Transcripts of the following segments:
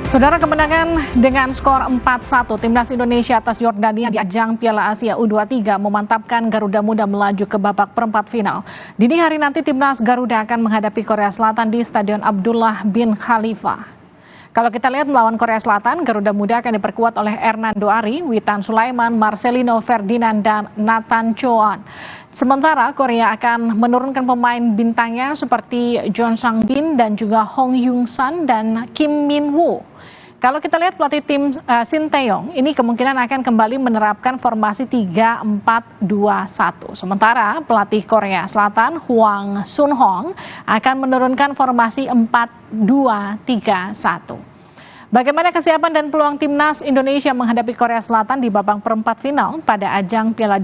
Saudara, kemenangan dengan skor 4-1 Timnas Indonesia atas Yordania di ajang Piala Asia U23 memantapkan Garuda Muda melaju ke babak perempat final. Dini hari nanti Timnas Garuda akan menghadapi Korea Selatan di Stadion Abdullah bin Khalifa. Kalau kita lihat melawan Korea Selatan, Garuda Muda akan diperkuat oleh Hernando Ari, Witan Sulaiman, Marcelino Ferdinand, dan Nathan Choan. Sementara Korea akan menurunkan pemain bintangnya seperti Jeon Sang-bin dan juga Hong Young-san dan Kim Min-woo. Kalau kita lihat pelatih tim Shin Tae-yong ini kemungkinan akan kembali menerapkan formasi 3-4-2-1. Sementara pelatih Korea Selatan Hwang Sun-hong akan menurunkan formasi 4-2-3-1. Bagaimana kesiapan dan peluang Timnas Indonesia menghadapi Korea Selatan di babak perempat final pada ajang Piala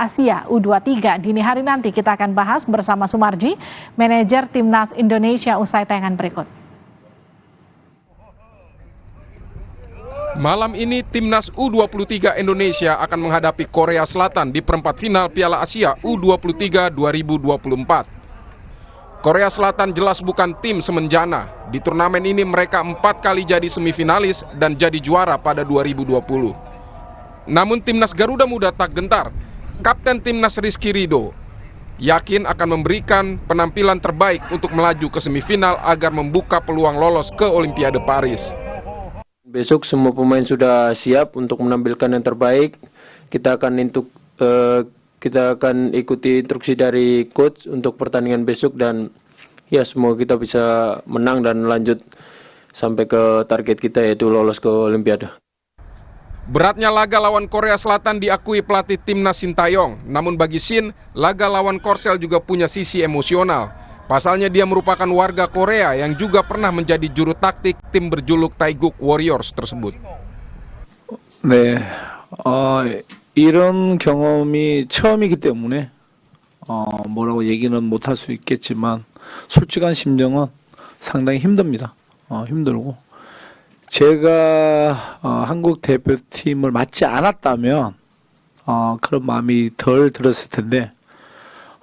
Asia U23 dini hari nanti? Kita akan bahas bersama Sumarji, manajer Timnas Indonesia usai tayangan berikut. Malam ini Timnas U23 Indonesia akan menghadapi Korea Selatan di perempat final Piala Asia U23 2024. Korea Selatan jelas bukan tim semenjana. Di turnamen ini mereka 4 kali jadi semifinalis dan jadi juara pada 2020. Namun Timnas Garuda Muda tak gentar. Kapten Timnas Rizky Ridho yakin akan memberikan penampilan terbaik untuk melaju ke semifinal agar membuka peluang lolos ke Olimpiade Paris. Besok semua pemain sudah siap untuk menampilkan yang terbaik. Kita akan ikuti instruksi dari coach untuk pertandingan besok dan ya semoga kita bisa menang dan lanjut sampai ke target kita yaitu lolos ke Olimpiade. Beratnya laga lawan Korea Selatan diakui pelatih Timnas Shin Tae-yong. Namun bagi Shin, laga lawan Korsel juga punya sisi emosional. Pasalnya dia merupakan warga Korea yang juga pernah menjadi juru taktik tim berjuluk Taeguk Warriors tersebut. 네, 이런 경험이 처음이기 때문에 뭐라고 얘기는 못할 수 있겠지만 솔직한 심정은 상당히 힘듭니다. 힘들고 제가 한국 대표팀을 맡지 않았다면 그런 마음이 덜 들었을 텐데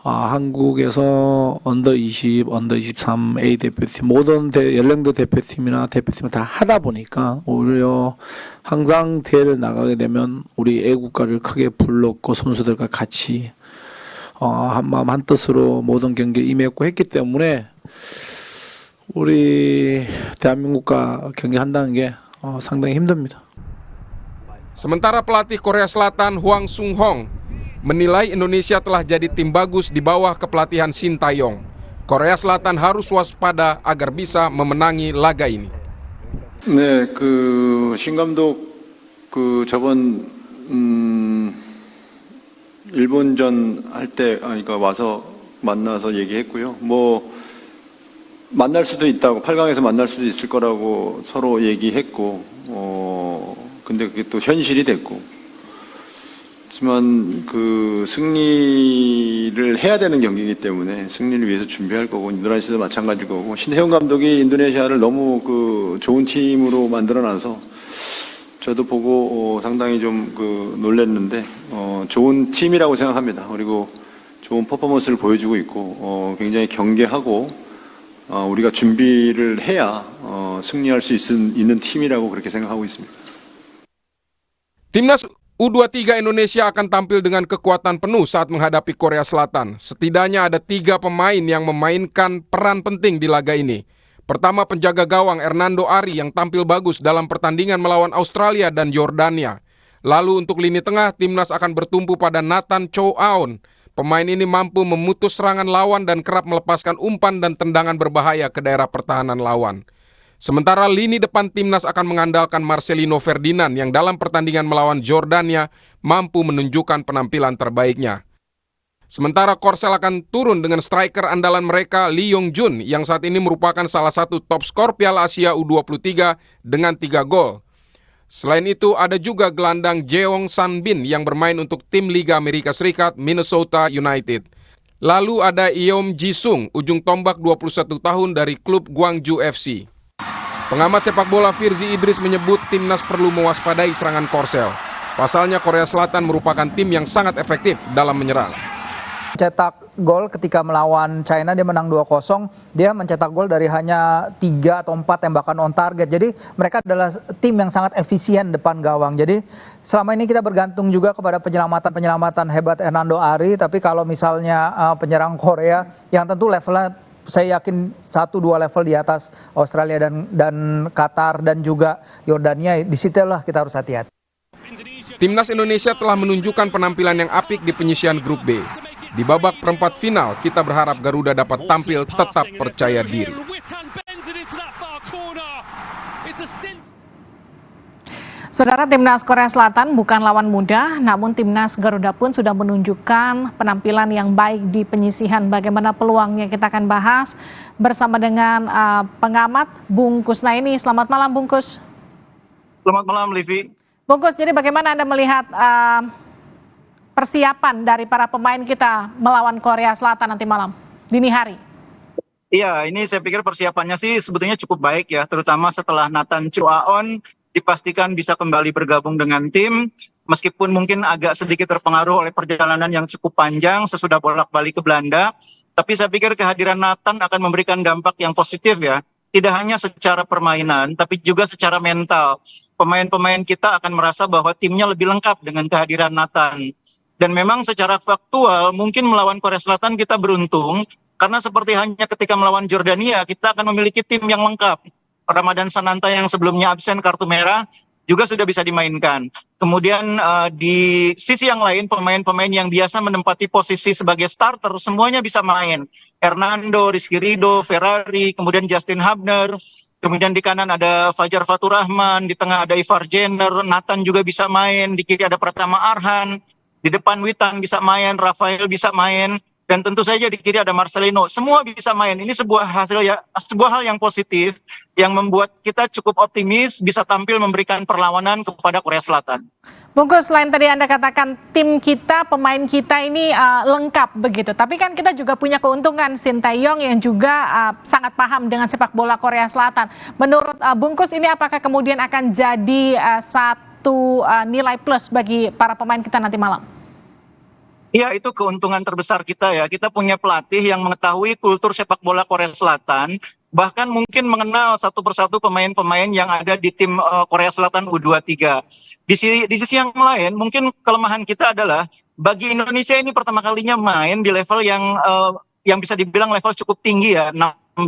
한국에서 언더 20, 언더 23 A 대표팀 모든 연령대 대표팀이나 대표팀을 다 하다 보니까 오히려 항상 대회를 나가게 되면 우리 애국가를 크게 불렀고 선수들과 같이 한마음 한뜻으로 모든 경기에 임했고 했기 때문에 우리 대한민국과 경기한다는 게 상당히 힘듭니다. Sementara pelatih Korea Selatan Hwang Sun-hong menilai Indonesia telah jadi tim bagus di bawah kepelatihan Shin Tae-yong. Korea Selatan harus waspada agar bisa memenangi laga ini. 네, 신 감독 저번 일본전 할 때 그러니까 와서 만나서 얘기했고요. 만날 수도 있다고 8강에서 만날 수도 있을 거라고 서로 얘기했고 근데 그게 또 현실이 됐고. 하지만 승리를 해야 되는 경기이기 때문에 승리를 위해서 준비할 거고 인도네시아도 마찬가지일 거고 신태용 감독이 인도네시아를 너무 좋은 팀으로 만들어놔서 저도 보고 상당히 좀 놀랐는데 좋은 팀이라고 생각합니다. 그리고 좋은 퍼포먼스를 보여주고 있고 굉장히 경계하고 우리가 준비를 해야 승리할 수 있는 팀이라고 그렇게 생각하고 있습니다. Timnas U23 Indonesia akan tampil dengan kekuatan penuh saat menghadapi Korea Selatan. Setidaknya ada 3 pemain yang memainkan peran penting di laga ini. Pertama, penjaga gawang Hernando Ari yang tampil bagus dalam pertandingan melawan Australia dan Yordania. Lalu untuk lini tengah, Timnas akan bertumpu pada Nathan Choan. Pemain ini mampu memutus serangan lawan dan kerap melepaskan umpan dan tendangan berbahaya ke daerah pertahanan lawan. Sementara lini depan Timnas akan mengandalkan Marcelino Ferdinand yang dalam pertandingan melawan Jordania mampu menunjukkan penampilan terbaiknya. Sementara Korsel akan turun dengan striker andalan mereka Lee Yong-jun yang saat ini merupakan salah satu top skor Piala Asia U23 dengan 3 gol. Selain itu ada juga gelandang Jeong Sang-bin yang bermain untuk tim Liga Amerika Serikat Minnesota United. Lalu ada Yeom Ji-sung, ujung tombak 21 tahun dari klub Gwangju FC. Pengamat sepak bola Firzi Idris menyebut Timnas perlu mewaspadai serangan Korsel. Pasalnya Korea Selatan merupakan tim yang sangat efektif dalam menyerang. Cetak gol ketika melawan China, dia menang 2-0, dia mencetak gol dari hanya 3 atau 4 tembakan on target. Jadi mereka adalah tim yang sangat efisien depan gawang. Jadi selama ini kita bergantung juga kepada penyelamatan hebat Hernando Ari, tapi kalau misalnya penyerang Korea yang tentu levelnya saya yakin 1-2 level di atas Australia dan Qatar dan juga Yordania, disitulah kita harus hati-hati. Timnas Indonesia telah menunjukkan penampilan yang apik di penyisian grup B. Di babak perempat final, kita berharap Garuda dapat tampil tetap percaya diri. Saudara, Timnas Korea Selatan bukan lawan mudah, namun Timnas Garuda pun sudah menunjukkan penampilan yang baik di penyisihan. Bagaimana peluangnya kita akan bahas bersama dengan pengamat Bung Kusnaini. Selamat malam, Bung Kus. Selamat malam, Livi. Bung Kus, jadi bagaimana Anda melihat persiapan dari para pemain kita melawan Korea Selatan nanti malam, dini hari? Iya, ini saya pikir persiapannya sih sebetulnya cukup baik ya, terutama setelah Nathan Chuaon dipastikan bisa kembali bergabung dengan tim, meskipun mungkin agak sedikit terpengaruh oleh perjalanan yang cukup panjang sesudah bolak-balik ke Belanda, tapi saya pikir kehadiran Nathan akan memberikan dampak yang positif ya, tidak hanya secara permainan, tapi juga secara mental. Pemain-pemain kita akan merasa bahwa timnya lebih lengkap dengan kehadiran Nathan. Dan memang secara faktual mungkin melawan Korea Selatan kita beruntung karena seperti hanya ketika melawan Jordania kita akan memiliki tim yang lengkap. Ramadan Sananta yang sebelumnya absen kartu merah juga sudah bisa dimainkan. Kemudian di sisi yang lain pemain-pemain yang biasa menempati posisi sebagai starter semuanya bisa main. Hernando, Rizky Ridho, Ferrari, kemudian Justin Hubner. Kemudian di kanan ada Fajar Faturrahman, di tengah ada Ivar Jenner, Nathan juga bisa main, di kiri ada Pratama Arhan. Di depan Witan bisa main, Rafael bisa main, dan tentu saja di kiri ada Marcelino. Semua bisa main. Ini sebuah hal yang positif yang membuat kita cukup optimis bisa tampil memberikan perlawanan kepada Korea Selatan. Bungkus, selain tadi Anda katakan tim kita, pemain kita ini lengkap begitu. Tapi kan kita juga punya keuntungan Shin Tae-yong yang juga sangat paham dengan sepak bola Korea Selatan. Menurut Bungkus, ini apakah kemudian akan jadi satu nilai plus bagi para pemain kita nanti malam? Iya, itu keuntungan terbesar kita ya. Kita punya pelatih yang mengetahui kultur sepak bola Korea Selatan, bahkan mungkin mengenal satu persatu pemain-pemain yang ada di tim Korea Selatan U23. Di sisi yang lain, mungkin kelemahan kita adalah bagi Indonesia ini pertama kalinya main di level yang bisa dibilang level cukup tinggi ya,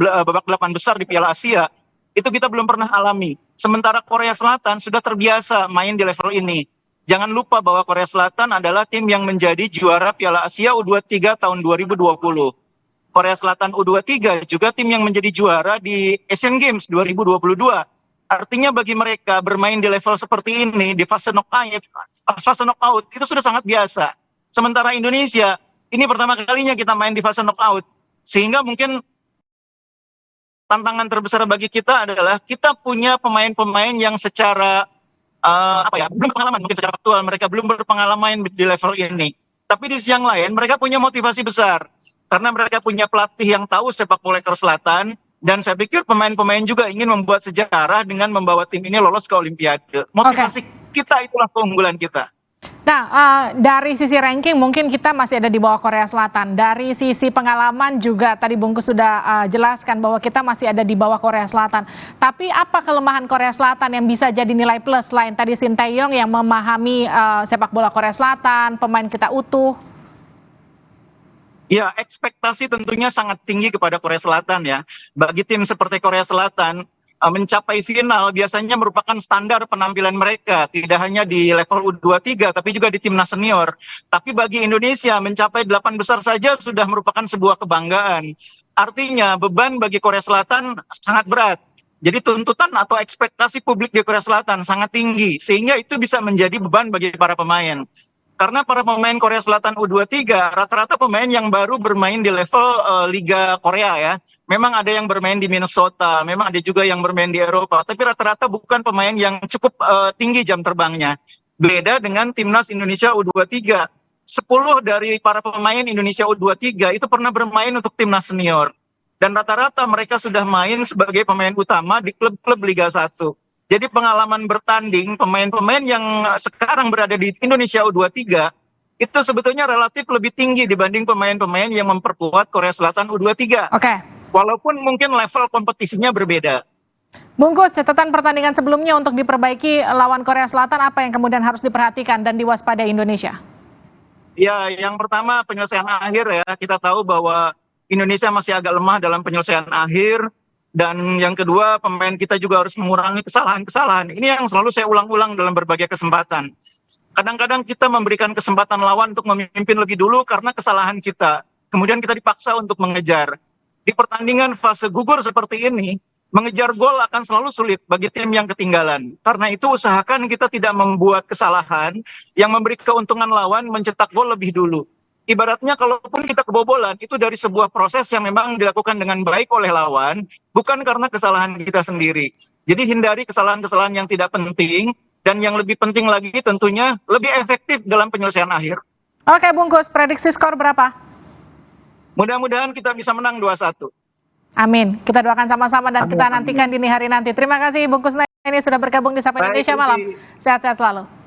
babak 8 besar di Piala Asia. Itu kita belum pernah alami. Sementara Korea Selatan sudah terbiasa main di level ini. Jangan lupa bahwa Korea Selatan adalah tim yang menjadi juara Piala Asia U23 tahun 2020. Korea Selatan U23 juga tim yang menjadi juara di Asian Games 2022. Artinya bagi mereka bermain di level seperti ini, di fase knockout itu sudah sangat biasa. Sementara Indonesia, ini pertama kalinya kita main di fase knockout. Sehingga mungkin tantangan terbesar bagi kita adalah kita punya pemain-pemain yang secara belum pengalaman, mungkin secara faktual mereka belum berpengalaman di level ini. Tapi di sisi yang lain mereka punya motivasi besar karena mereka punya pelatih yang tahu sepak bola Korea Selatan, dan saya pikir pemain-pemain juga ingin membuat sejarah dengan membawa tim ini lolos ke Olimpiade. Motivasi kita itulah keunggulan kita. Nah, dari sisi ranking mungkin kita masih ada di bawah Korea Selatan. Dari sisi pengalaman juga tadi Bungkus sudah jelaskan bahwa kita masih ada di bawah Korea Selatan. Tapi apa kelemahan Korea Selatan yang bisa jadi nilai plus selain tadi Shin Tae-yong yang memahami sepak bola Korea Selatan, pemain kita utuh? Ya, ekspektasi tentunya sangat tinggi kepada Korea Selatan ya. Bagi tim seperti Korea Selatan, mencapai final biasanya merupakan standar penampilan mereka, tidak hanya di level U23 tapi juga di timnas senior. Tapi bagi Indonesia mencapai 8 besar saja sudah merupakan sebuah kebanggaan. Artinya beban bagi Korea Selatan sangat berat. Jadi tuntutan atau ekspektasi publik di Korea Selatan sangat tinggi, sehingga itu bisa menjadi beban bagi para pemain. Karena para pemain Korea Selatan U23 rata-rata pemain yang baru bermain di level Liga Korea ya. Memang ada yang bermain di Minnesota, memang ada juga yang bermain di Eropa, tapi rata-rata bukan pemain yang cukup tinggi jam terbangnya. Beda dengan timnas Indonesia U23. 10 dari para pemain Indonesia U23 itu pernah bermain untuk timnas senior. Dan rata-rata mereka sudah main sebagai pemain utama di klub-klub Liga 1. Jadi pengalaman bertanding pemain-pemain yang sekarang berada di Indonesia U23 itu sebetulnya relatif lebih tinggi dibanding pemain-pemain yang memperkuat Korea Selatan U23. Oke. Walaupun mungkin level kompetisinya berbeda. Bungkus, catatan pertandingan sebelumnya untuk diperbaiki lawan Korea Selatan apa yang kemudian harus diperhatikan dan diwaspadai Indonesia? Ya, yang pertama penyelesaian akhir ya. Kita tahu bahwa Indonesia masih agak lemah dalam penyelesaian akhir. Dan yang kedua, pemain kita juga harus mengurangi kesalahan-kesalahan. Ini yang selalu saya ulang-ulang dalam berbagai kesempatan. Kadang-kadang kita memberikan kesempatan lawan untuk memimpin lebih dulu karena kesalahan kita. Kemudian kita dipaksa untuk mengejar. Di pertandingan fase gugur seperti ini, mengejar gol akan selalu sulit bagi tim yang ketinggalan. Karena itu usahakan kita tidak membuat kesalahan yang memberi keuntungan lawan mencetak gol lebih dulu. Ibaratnya kalaupun kita kebobolan, itu dari sebuah proses yang memang dilakukan dengan baik oleh lawan, bukan karena kesalahan kita sendiri. Jadi hindari kesalahan-kesalahan yang tidak penting, dan yang lebih penting lagi tentunya lebih efektif dalam penyelesaian akhir. Oke Bungkus, prediksi skor berapa? Mudah-mudahan kita bisa menang 2-1. Amin. Kita doakan sama-sama dan Amin, kita amin. nantikan dini hari nanti. Terima kasih Bungkus Neni sudah bergabung di Sapa Baik, Indonesia Malam. Udi. Sehat-sehat selalu.